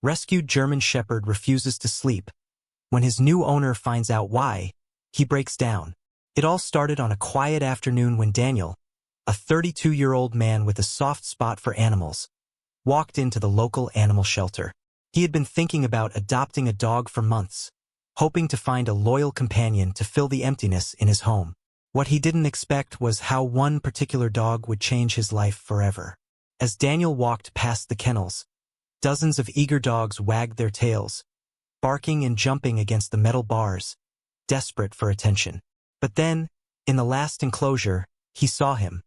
Rescued German Shepherd refuses to sleep. When his new owner finds out why, he breaks down. It all started on a quiet afternoon when Daniel, a 32-year-old man with a soft spot for animals, walked into the local animal shelter. He had been thinking about adopting a dog for months, hoping to find a loyal companion to fill the emptiness in his home. What he didn't expect was how one particular dog would change his life forever. As Daniel walked past the kennels, dozens of eager dogs wagged their tails, barking and jumping against the metal bars, desperate for attention. But then, in the last enclosure, he saw him.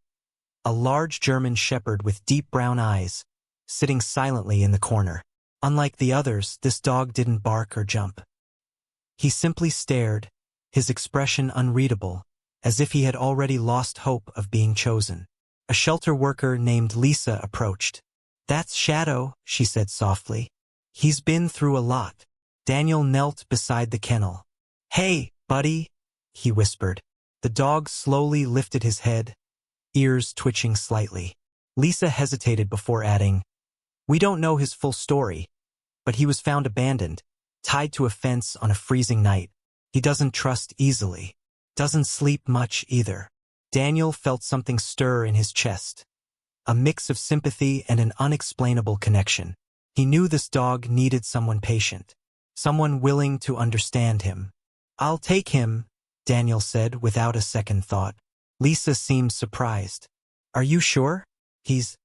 A large German Shepherd with deep brown eyes, sitting silently in the corner. Unlike the others, this dog didn't bark or jump. He simply stared, his expression unreadable, as if he had already lost hope of being chosen. A shelter worker named Lisa approached. "That's Shadow," she said softly. "He's been through a lot." Daniel knelt beside the kennel. "Hey, buddy," he whispered. The dog slowly lifted his head, ears twitching slightly. Lisa hesitated before adding, "We don't know his full story, but he was found abandoned, tied to a fence on a freezing night. He doesn't trust easily. Doesn't sleep much either." Daniel felt something stir in his chest, a mix of sympathy and an unexplainable connection. He knew this dog needed someone patient, someone willing to understand him. "I'll take him," Daniel said without a second thought. Lisa seemed surprised. "Are you sure? He's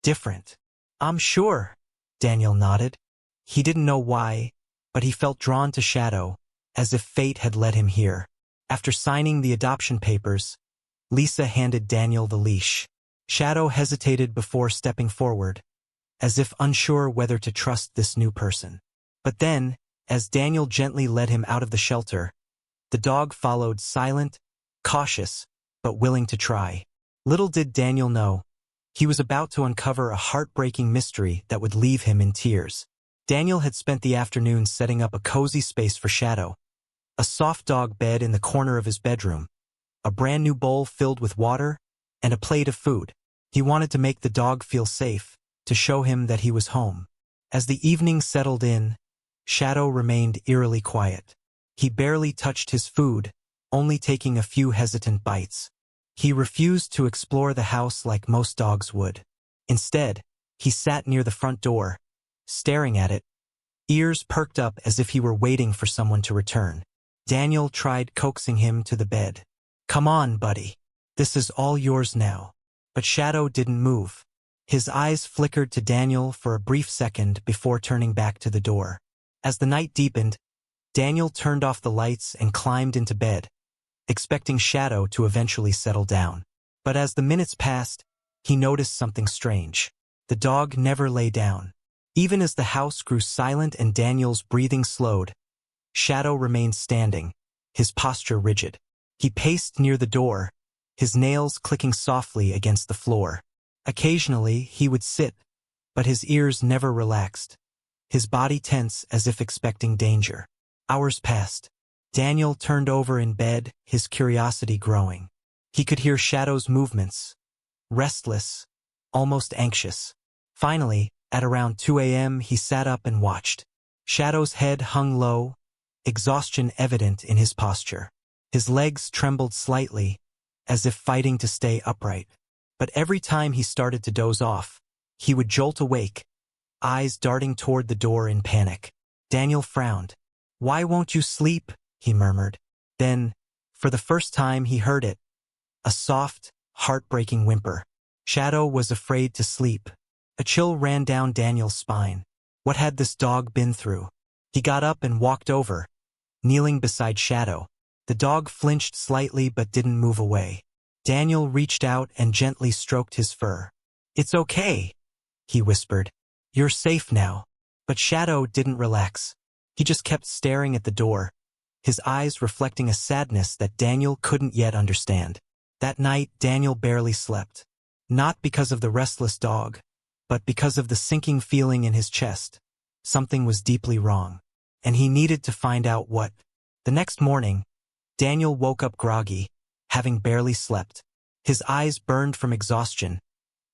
different." "I'm sure," Daniel nodded. He didn't know why, but he felt drawn to Shadow, as if fate had led him here. After signing the adoption papers, Lisa handed Daniel the leash. Shadow hesitated before stepping forward, as if unsure whether to trust this new person. But then, as Daniel gently led him out of the shelter, the dog followed, silent, cautious, but willing to try. Little did Daniel know, he was about to uncover a heartbreaking mystery that would leave him in tears. Daniel had spent the afternoon setting up a cozy space for Shadow, a soft dog bed in the corner of his bedroom, a brand new bowl filled with water, and a plate of food. He wanted to make the dog feel safe, to show him that he was home. As the evening settled in, Shadow remained eerily quiet. He barely touched his food, only taking a few hesitant bites. He refused to explore the house like most dogs would. Instead, he sat near the front door, staring at it, ears perked up as if he were waiting for someone to return. Daniel tried coaxing him to the bed. "Come on, buddy. This is all yours now." But Shadow didn't move. His eyes flickered to Daniel for a brief second before turning back to the door. As the night deepened, Daniel turned off the lights and climbed into bed, expecting Shadow to eventually settle down. But as the minutes passed, he noticed something strange. The dog never lay down. Even as the house grew silent and Daniel's breathing slowed, Shadow remained standing, his posture rigid. He paced near the door, his nails clicking softly against the floor. Occasionally, he would sit, but his ears never relaxed, his body tense as if expecting danger. Hours passed. Daniel turned over in bed, his curiosity growing. He could hear Shadow's movements, restless, almost anxious. Finally, at around 2 a.m., he sat up and watched. Shadow's head hung low, exhaustion evident in his posture. His legs trembled slightly, as if fighting to stay upright. But every time he started to doze off, he would jolt awake, eyes darting toward the door in panic. Daniel frowned. "Why won't you sleep?" he murmured. Then, for the first time, he heard it, a soft, heartbreaking whimper. Shadow was afraid to sleep. A chill ran down Daniel's spine. What had this dog been through? He got up and walked over, kneeling beside Shadow. The dog flinched slightly but didn't move away. Daniel reached out and gently stroked his fur. "It's okay," he whispered. "You're safe now." But Shadow didn't relax. He just kept staring at the door, his eyes reflecting a sadness that Daniel couldn't yet understand. That night, Daniel barely slept. Not because of the restless dog, but because of the sinking feeling in his chest. Something was deeply wrong, and he needed to find out what. The next morning, Daniel woke up groggy, having barely slept. His eyes burned from exhaustion,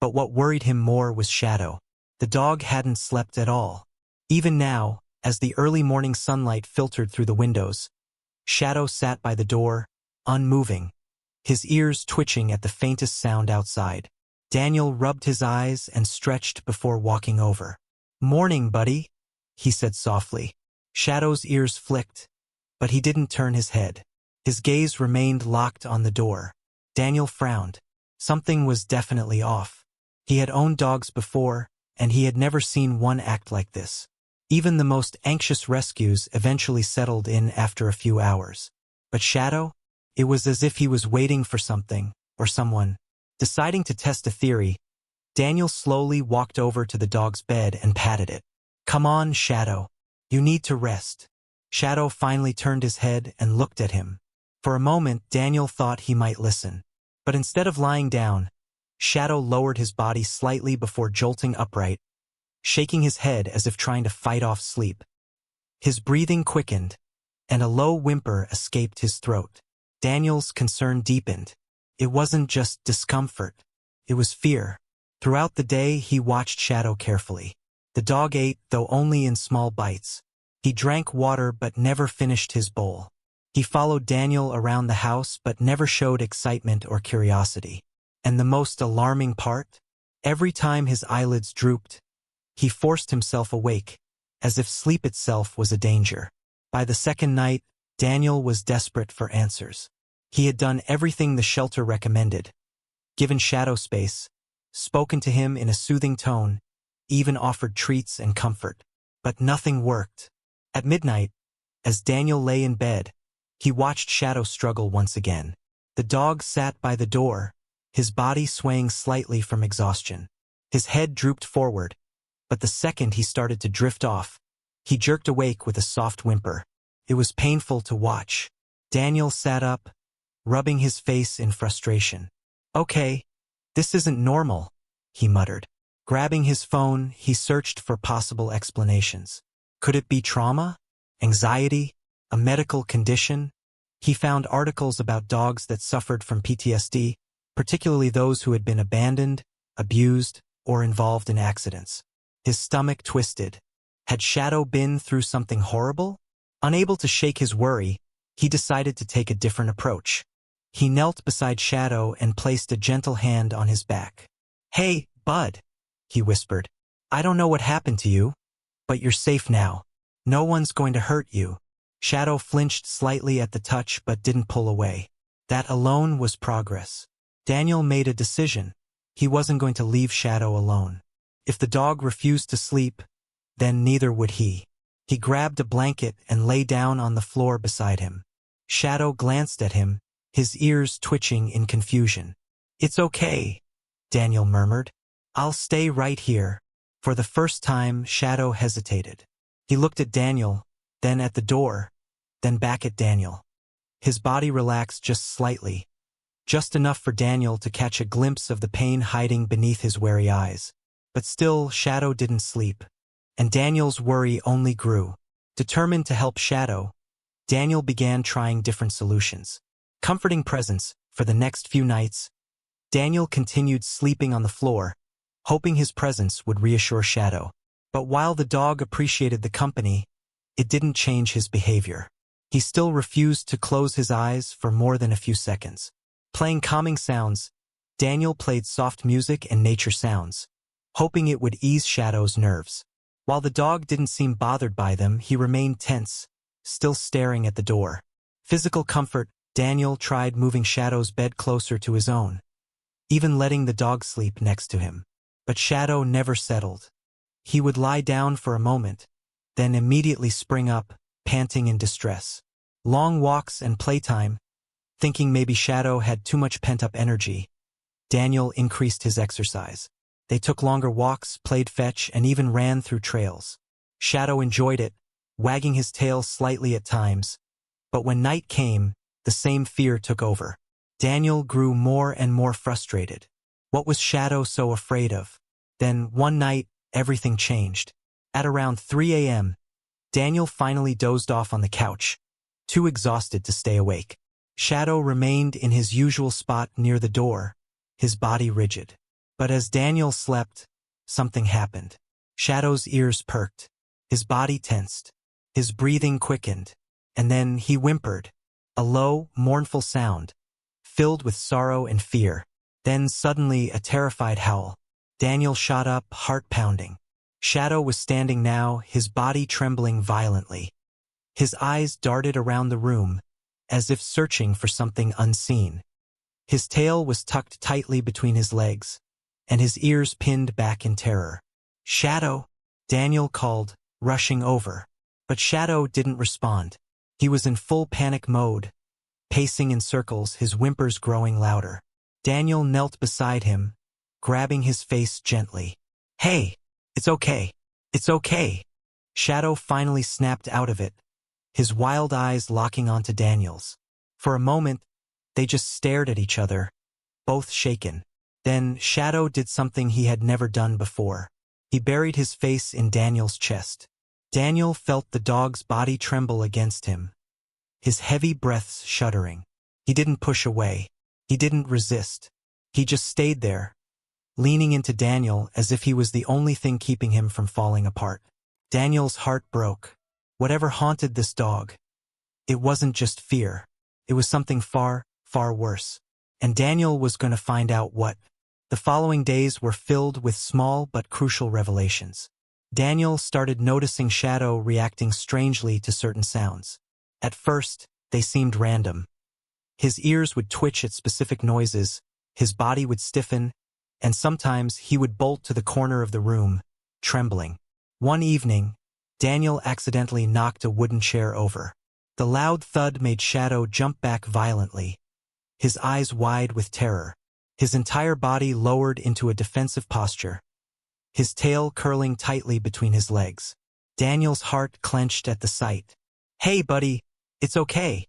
but what worried him more was Shadow. The dog hadn't slept at all. Even now, as the early morning sunlight filtered through the windows, Shadow sat by the door, unmoving, his ears twitching at the faintest sound outside. Daniel rubbed his eyes and stretched before walking over. "Morning, buddy," he said softly. Shadow's ears flicked, but he didn't turn his head. His gaze remained locked on the door. Daniel frowned. Something was definitely off. He had owned dogs before, and he had never seen one act like this. Even the most anxious rescues eventually settled in after a few hours. But Shadow? It was as if he was waiting for something, or someone. Deciding to test a theory, Daniel slowly walked over to the dog's bed and patted it. "Come on, Shadow. You need to rest." Shadow finally turned his head and looked at him. For a moment, Daniel thought he might listen. But instead of lying down, Shadow lowered his body slightly before jolting upright, shaking his head as if trying to fight off sleep. His breathing quickened, and a low whimper escaped his throat. Daniel's concern deepened. It wasn't just discomfort, it was fear. Throughout the day, he watched Shadow carefully. The dog ate, though only in small bites. He drank water but never finished his bowl. He followed Daniel around the house but never showed excitement or curiosity. And the most alarming part? Every time his eyelids drooped, he forced himself awake, as if sleep itself was a danger. By the second night, Daniel was desperate for answers. He had done everything the shelter recommended, given Shadow space, spoken to him in a soothing tone, even offered treats and comfort. But nothing worked. At midnight, as Daniel lay in bed, he watched Shadow struggle once again. The dog sat by the door, his body swaying slightly from exhaustion. His head drooped forward, but the second he started to drift off, he jerked awake with a soft whimper. It was painful to watch. Daniel sat up, rubbing his face in frustration. "Okay, this isn't normal," he muttered. Grabbing his phone, he searched for possible explanations. Could it be trauma? Anxiety? A medical condition? He found articles about dogs that suffered from PTSD, particularly those who had been abandoned, abused, or involved in accidents. His stomach twisted. Had Shadow been through something horrible? Unable to shake his worry, he decided to take a different approach. He knelt beside Shadow and placed a gentle hand on his back. "Hey, bud," he whispered. "I don't know what happened to you, but you're safe now. No one's going to hurt you." Shadow flinched slightly at the touch but didn't pull away. That alone was progress. Daniel made a decision. He wasn't going to leave Shadow alone. If the dog refused to sleep, then neither would he. He grabbed a blanket and lay down on the floor beside him. Shadow glanced at him, his ears twitching in confusion. "It's okay," Daniel murmured. "I'll stay right here." For the first time, Shadow hesitated. He looked at Daniel, then at the door, then back at Daniel. His body relaxed just slightly, just enough for Daniel to catch a glimpse of the pain hiding beneath his wary eyes. But still, Shadow didn't sleep, and Daniel's worry only grew. Determined to help Shadow, Daniel began trying different solutions. Comforting presence, for the next few nights, Daniel continued sleeping on the floor, hoping his presence would reassure Shadow. But while the dog appreciated the company, it didn't change his behavior. He still refused to close his eyes for more than a few seconds. Playing calming sounds, Daniel played soft music and nature sounds, hoping it would ease Shadow's nerves. While the dog didn't seem bothered by them, he remained tense, still staring at the door. Physical comfort, Daniel tried moving Shadow's bed closer to his own, even letting the dog sleep next to him. But Shadow never settled. He would lie down for a moment, then immediately spring up, panting in distress. Long walks and playtime, thinking maybe Shadow had too much pent-up energy, Daniel increased his exercise. They took longer walks, played fetch, and even ran through trails. Shadow enjoyed it, wagging his tail slightly at times. But when night came, the same fear took over. Daniel grew more and more frustrated. What was Shadow so afraid of? Then, one night, everything changed. At around 3 a.m., Daniel finally dozed off on the couch, too exhausted to stay awake. Shadow remained in his usual spot near the door, his body rigid. But as Daniel slept, something happened. Shadow's ears perked. His body tensed. His breathing quickened. And then he whimpered, a low, mournful sound, filled with sorrow and fear. Then suddenly a terrified howl. Daniel shot up, heart pounding. Shadow was standing now, his body trembling violently. His eyes darted around the room, as if searching for something unseen. His tail was tucked tightly between his legs, and his ears pinned back in terror. "Shadow!" Daniel called, rushing over. But Shadow didn't respond. He was in full panic mode, pacing in circles, his whimpers growing louder. Daniel knelt beside him, grabbing his face gently. "Hey, it's okay. It's okay." Shadow finally snapped out of it, his wild eyes locking onto Daniel's. For a moment, they just stared at each other, both shaken. Then Shadow did something he had never done before. He buried his face in Daniel's chest. Daniel felt the dog's body tremble against him, his heavy breaths shuddering. He didn't push away. He didn't resist. He just stayed there, leaning into Daniel as if he was the only thing keeping him from falling apart. Daniel's heart broke. Whatever haunted this dog, it wasn't just fear. It was something far, far worse. And Daniel was going to find out what. The following days were filled with small but crucial revelations. Daniel started noticing Shadow reacting strangely to certain sounds. At first, they seemed random. His ears would twitch at specific noises, his body would stiffen, and sometimes he would bolt to the corner of the room, trembling. One evening, Daniel accidentally knocked a wooden chair over. The loud thud made Shadow jump back violently, his eyes wide with terror. His entire body lowered into a defensive posture, his tail curling tightly between his legs. Daniel's heart clenched at the sight. "Hey, buddy, it's okay,"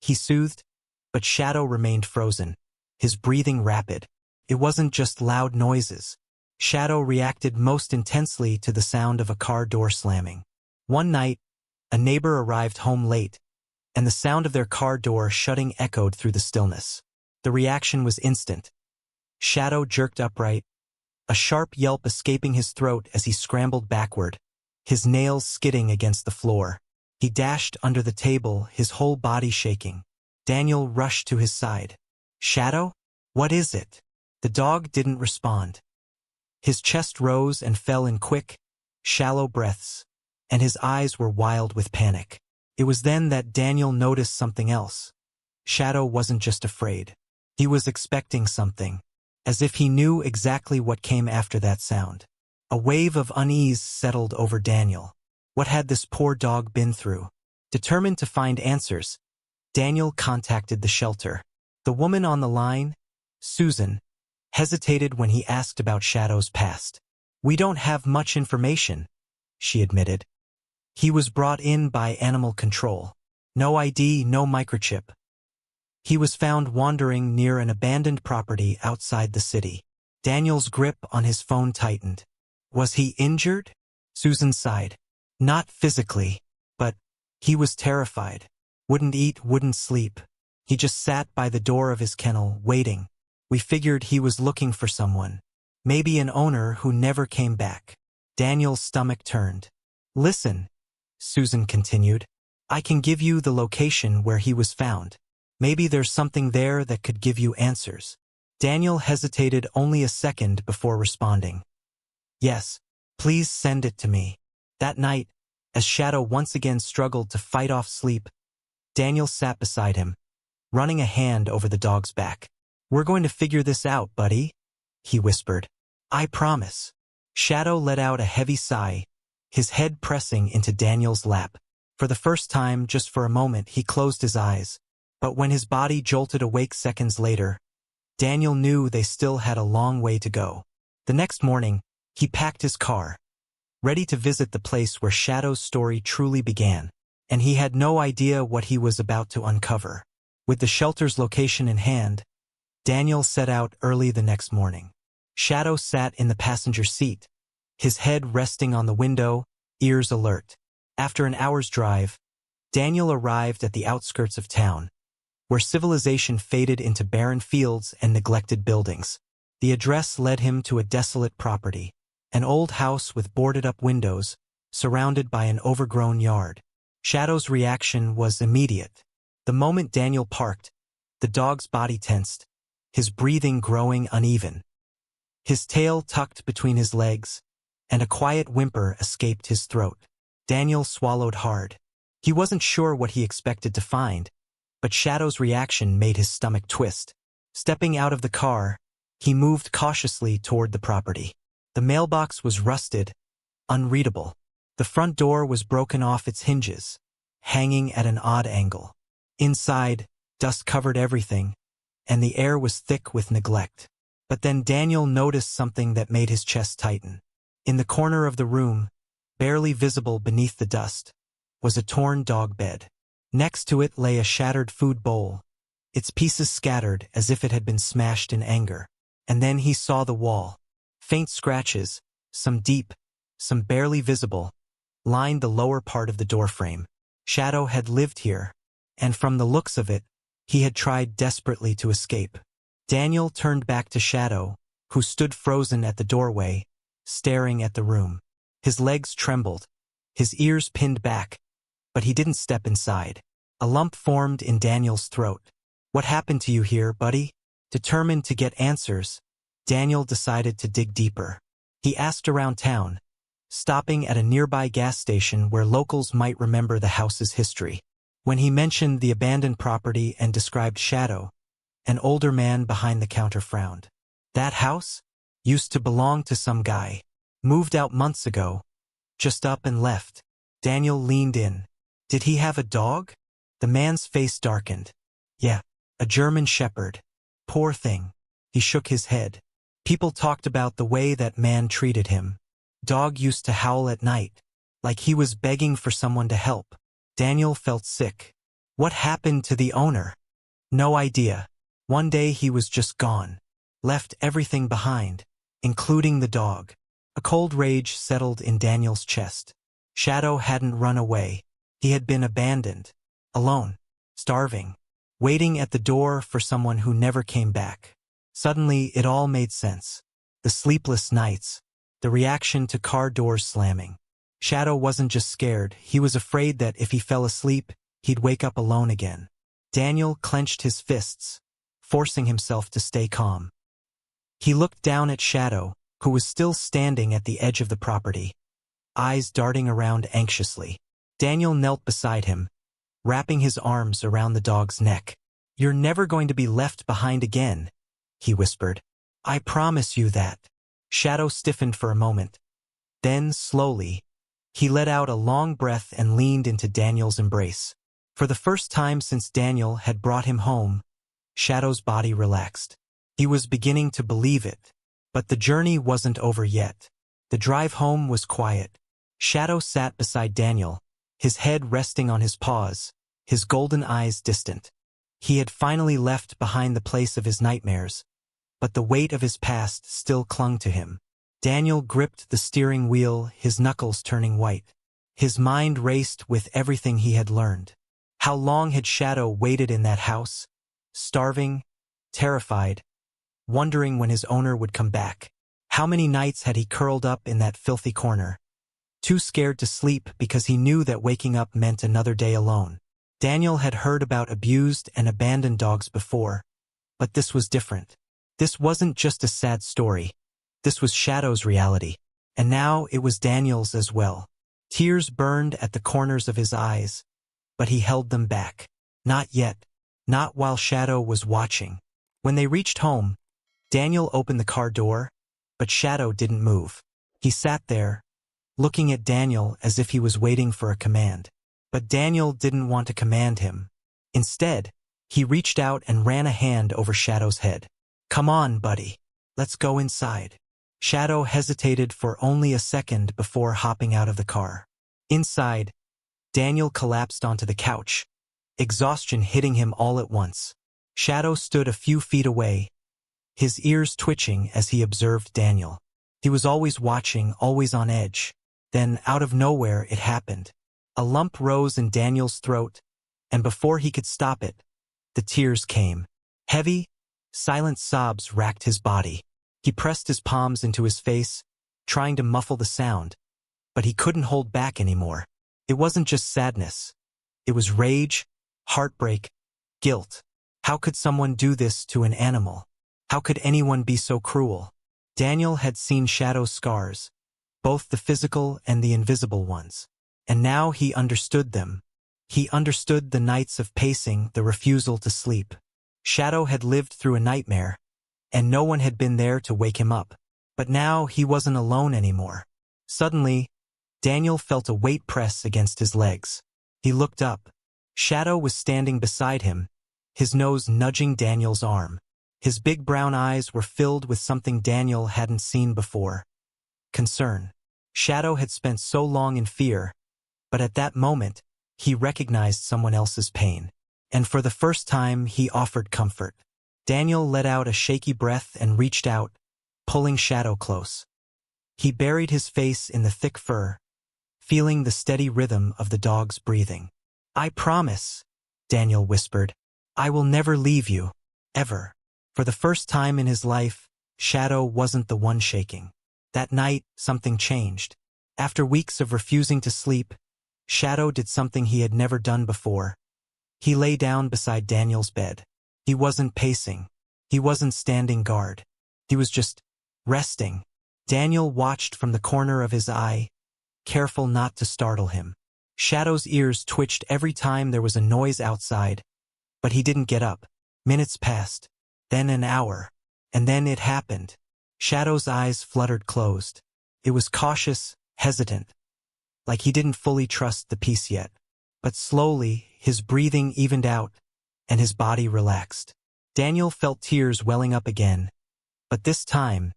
he soothed, but Shadow remained frozen, his breathing rapid. It wasn't just loud noises. Shadow reacted most intensely to the sound of a car door slamming. One night, a neighbor arrived home late, and the sound of their car door shutting echoed through the stillness. The reaction was instant. Shadow jerked upright, a sharp yelp escaping his throat as he scrambled backward, his nails skidding against the floor. He dashed under the table, his whole body shaking. Daniel rushed to his side. "Shadow? What is it?" The dog didn't respond. His chest rose and fell in quick, shallow breaths, and his eyes were wild with panic. It was then that Daniel noticed something else. Shadow wasn't just afraid. He was expecting something, as if he knew exactly what came after that sound. A wave of unease settled over Daniel. What had this poor dog been through? Determined to find answers, Daniel contacted the shelter. The woman on the line, Susan, hesitated when he asked about Shadow's past. "We don't have much information," she admitted. "He was brought in by animal control. No ID, no microchip. He was found wandering near an abandoned property outside the city." Daniel's grip on his phone tightened. "Was he injured?" Susan sighed. "Not physically, but he was terrified. Wouldn't eat, wouldn't sleep. He just sat by the door of his kennel, waiting. We figured he was looking for someone. Maybe an owner who never came back." Daniel's stomach turned. "Listen," Susan continued. "I can give you the location where he was found. Maybe there's something there that could give you answers." Daniel hesitated only a second before responding. "Yes, please send it to me." That night, as Shadow once again struggled to fight off sleep, Daniel sat beside him, running a hand over the dog's back. "We're going to figure this out, buddy," he whispered. "I promise." Shadow let out a heavy sigh, his head pressing into Daniel's lap. For the first time, just for a moment, he closed his eyes. But when his body jolted awake seconds later, Daniel knew they still had a long way to go. The next morning, he packed his car, ready to visit the place where Shadow's story truly began. And he had no idea what he was about to uncover. With the shelter's location in hand, Daniel set out early the next morning. Shadow sat in the passenger seat, his head resting on the window, ears alert. After an hour's drive, Daniel arrived at the outskirts of town, where civilization faded into barren fields and neglected buildings. The address led him to a desolate property, an old house with boarded-up windows, surrounded by an overgrown yard. Shadow's reaction was immediate. The moment Daniel parked, the dog's body tensed, his breathing growing uneven. His tail tucked between his legs, and a quiet whimper escaped his throat. Daniel swallowed hard. He wasn't sure what he expected to find, but Shadow's reaction made his stomach twist. Stepping out of the car, he moved cautiously toward the property. The mailbox was rusted, unreadable. The front door was broken off its hinges, hanging at an odd angle. Inside, dust covered everything, and the air was thick with neglect. But then Daniel noticed something that made his chest tighten. In the corner of the room, barely visible beneath the dust, was a torn dog bed. Next to it lay a shattered food bowl, its pieces scattered as if it had been smashed in anger. And then he saw the wall. Faint scratches, some deep, some barely visible, lined the lower part of the doorframe. Shadow had lived here, and from the looks of it, he had tried desperately to escape. Daniel turned back to Shadow, who stood frozen at the doorway, staring at the room. His legs trembled, his ears pinned back, but he didn't step inside. A lump formed in Daniel's throat. "What happened to you here, buddy?" Determined to get answers, Daniel decided to dig deeper. He asked around town, stopping at a nearby gas station where locals might remember the house's history. When he mentioned the abandoned property and described Shadow, an older man behind the counter frowned. "That house? Used to belong to some guy. Moved out months ago. Just up and left." Daniel leaned in. "Did he have a dog?" The man's face darkened. "Yeah, a German shepherd. Poor thing." He shook his head. People talked about the way that man treated him. Dog used to howl at night, like he was begging for someone to help. Daniel felt sick. What happened to the owner? No idea. One day he was just gone. Left everything behind, including the dog. A cold rage settled in Daniel's chest. Shadow hadn't run away. He had been abandoned, alone, starving, waiting at the door for someone who never came back. Suddenly, it all made sense. The sleepless nights, the reaction to car doors slamming. Shadow wasn't just scared, he was afraid that if he fell asleep, he'd wake up alone again. Daniel clenched his fists, forcing himself to stay calm. He looked down at Shadow, who was still standing at the edge of the property, eyes darting around anxiously. Daniel knelt beside him, wrapping his arms around the dog's neck. "You're never going to be left behind again," he whispered. "I promise you that." Shadow stiffened for a moment. Then, slowly, he let out a long breath and leaned into Daniel's embrace. For the first time since Daniel had brought him home, Shadow's body relaxed. He was beginning to believe it. But the journey wasn't over yet. The drive home was quiet. Shadow sat beside Daniel, his head resting on his paws, his golden eyes distant. He had finally left behind the place of his nightmares, but the weight of his past still clung to him. Daniel gripped the steering wheel, his knuckles turning white. His mind raced with everything he had learned. How long had Shadow waited in that house, starving, terrified, wondering when his owner would come back? How many nights had he curled up in that filthy corner, too scared to sleep because he knew that waking up meant another day alone? Daniel had heard about abused and abandoned dogs before, but this was different. This wasn't just a sad story. This was Shadow's reality, and now it was Daniel's as well. Tears burned at the corners of his eyes, but he held them back. Not yet. Not while Shadow was watching. When they reached home, Daniel opened the car door, but Shadow didn't move. He sat there, looking at Daniel as if he was waiting for a command. But Daniel didn't want to command him. Instead, he reached out and ran a hand over Shadow's head. "Come on, buddy. Let's go inside." Shadow hesitated for only a second before hopping out of the car. Inside, Daniel collapsed onto the couch, exhaustion hitting him all at once. Shadow stood a few feet away, his ears twitching as he observed Daniel. He was always watching, always on edge. Then, out of nowhere, it happened. A lump rose in Daniel's throat, and before he could stop it, the tears came. Heavy, silent sobs racked his body. He pressed his palms into his face, trying to muffle the sound, but he couldn't hold back anymore. It wasn't just sadness. It was rage, heartbreak, guilt. How could someone do this to an animal? How could anyone be so cruel? Daniel had seen Shadow's scars, both the physical and the invisible ones. And now he understood them. He understood the nights of pacing, the refusal to sleep. Shadow had lived through a nightmare, and no one had been there to wake him up. But now he wasn't alone anymore. Suddenly, Daniel felt a weight press against his legs. He looked up. Shadow was standing beside him, his nose nudging Daniel's arm. His big brown eyes were filled with something Daniel hadn't seen before. Concern. Shadow had spent so long in fear, but at that moment, he recognized someone else's pain. And for the first time, he offered comfort. Daniel let out a shaky breath and reached out, pulling Shadow close. He buried his face in the thick fur, feeling the steady rhythm of the dog's breathing. "I promise," Daniel whispered, "I will never leave you, ever." For the first time in his life, Shadow wasn't the one shaking. That night, something changed. After weeks of refusing to sleep, Shadow did something he had never done before. He lay down beside Daniel's bed. He wasn't pacing. He wasn't standing guard. He was just resting. Daniel watched from the corner of his eye, careful not to startle him. Shadow's ears twitched every time there was a noise outside, but he didn't get up. Minutes passed, then an hour, and then it happened. Shadow's eyes fluttered closed. It was cautious, hesitant, like he didn't fully trust the peace yet. But slowly, his breathing evened out, and his body relaxed. Daniel felt tears welling up again, but this time,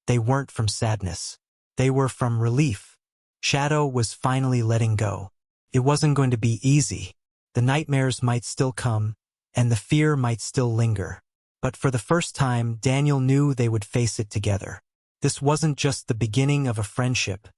they weren't from sadness. They were from relief. Shadow was finally letting go. It wasn't going to be easy. The nightmares might still come, and the fear might still linger. But for the first time, Daniel knew they would face it together. This wasn't just the beginning of a friendship.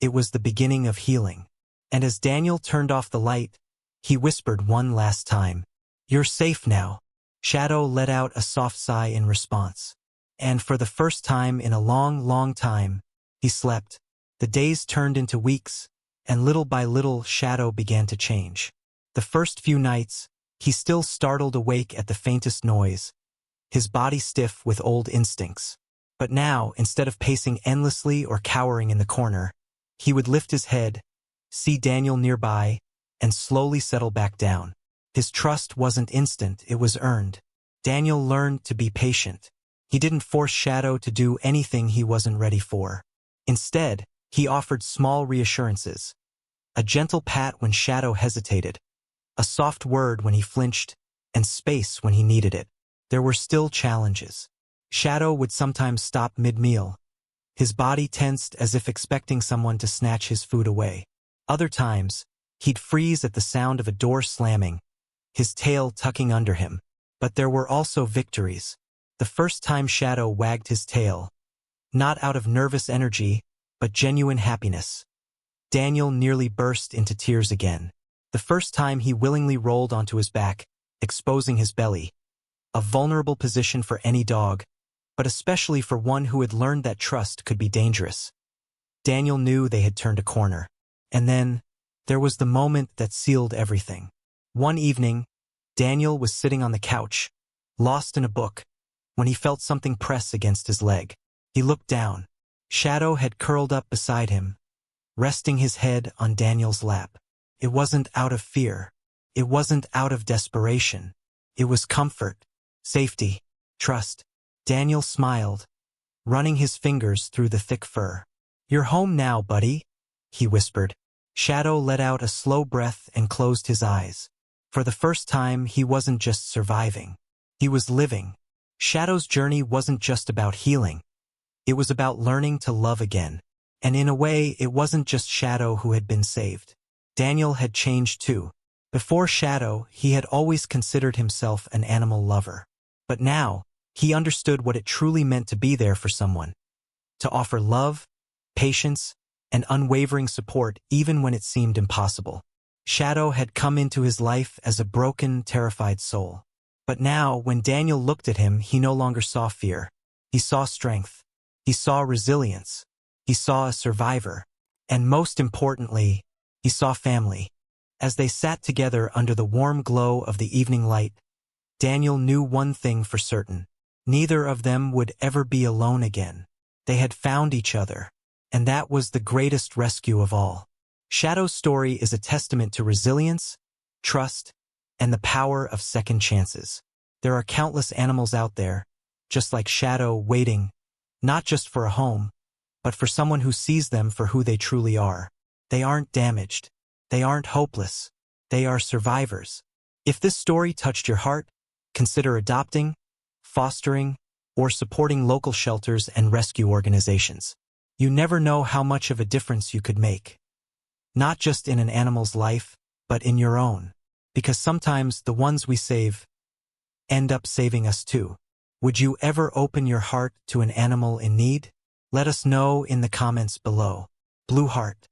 It was the beginning of healing. And as Daniel turned off the light, he whispered one last time, "You're safe now." Shadow let out a soft sigh in response. And for the first time in a long, long time, he slept. The days turned into weeks, and little by little Shadow began to change. The first few nights, he still startled awake at the faintest noise, his body stiff with old instincts. But now, instead of pacing endlessly or cowering in the corner, he would lift his head, see Daniel nearby, and slowly settle back down. His trust wasn't instant, it was earned. Daniel learned to be patient. He didn't force Shadow to do anything he wasn't ready for. Instead, he offered small reassurances. A gentle pat when Shadow hesitated, a soft word when he flinched, and space when he needed it. There were still challenges. Shadow would sometimes stop mid-meal, his body tensed as if expecting someone to snatch his food away. Other times, he'd freeze at the sound of a door slamming, his tail tucking under him. But there were also victories. The first time Shadow wagged his tail, not out of nervous energy, but genuine happiness. Daniel nearly burst into tears again. The first time he willingly rolled onto his back, exposing his belly. A vulnerable position for any dog, but especially for one who had learned that trust could be dangerous. Daniel knew they had turned a corner. And then, there was the moment that sealed everything. One evening, Daniel was sitting on the couch, lost in a book, when he felt something press against his leg. He looked down. Shadow had curled up beside him, resting his head on Daniel's lap. It wasn't out of fear. It wasn't out of desperation. It was comfort, safety, trust. Daniel smiled, running his fingers through the thick fur. "You're home now, buddy," he whispered. Shadow let out a slow breath and closed his eyes. For the first time, he wasn't just surviving. He was living. Shadow's journey wasn't just about healing. It was about learning to love again. And in a way, it wasn't just Shadow who had been saved. Daniel had changed too. Before Shadow, he had always considered himself an animal lover. But now, he understood what it truly meant to be there for someone. To offer love, patience, and unwavering support even when it seemed impossible. Shadow had come into his life as a broken, terrified soul. But now, when Daniel looked at him, he no longer saw fear. He saw strength. He saw resilience. He saw a survivor. And most importantly, he saw family. As they sat together under the warm glow of the evening light, Daniel knew one thing for certain. Neither of them would ever be alone again. They had found each other, and that was the greatest rescue of all. Shadow's story is a testament to resilience, trust, and the power of second chances. There are countless animals out there, just like Shadow, waiting, not just for a home, but for someone who sees them for who they truly are. They aren't damaged. They aren't hopeless. They are survivors. If this story touched your heart, consider adopting, fostering, or supporting local shelters and rescue organizations. You never know how much of a difference you could make. Not just in an animal's life, but in your own. Because sometimes the ones we save end up saving us too. Would you ever open your heart to an animal in need? Let us know in the comments below. Blue Heart.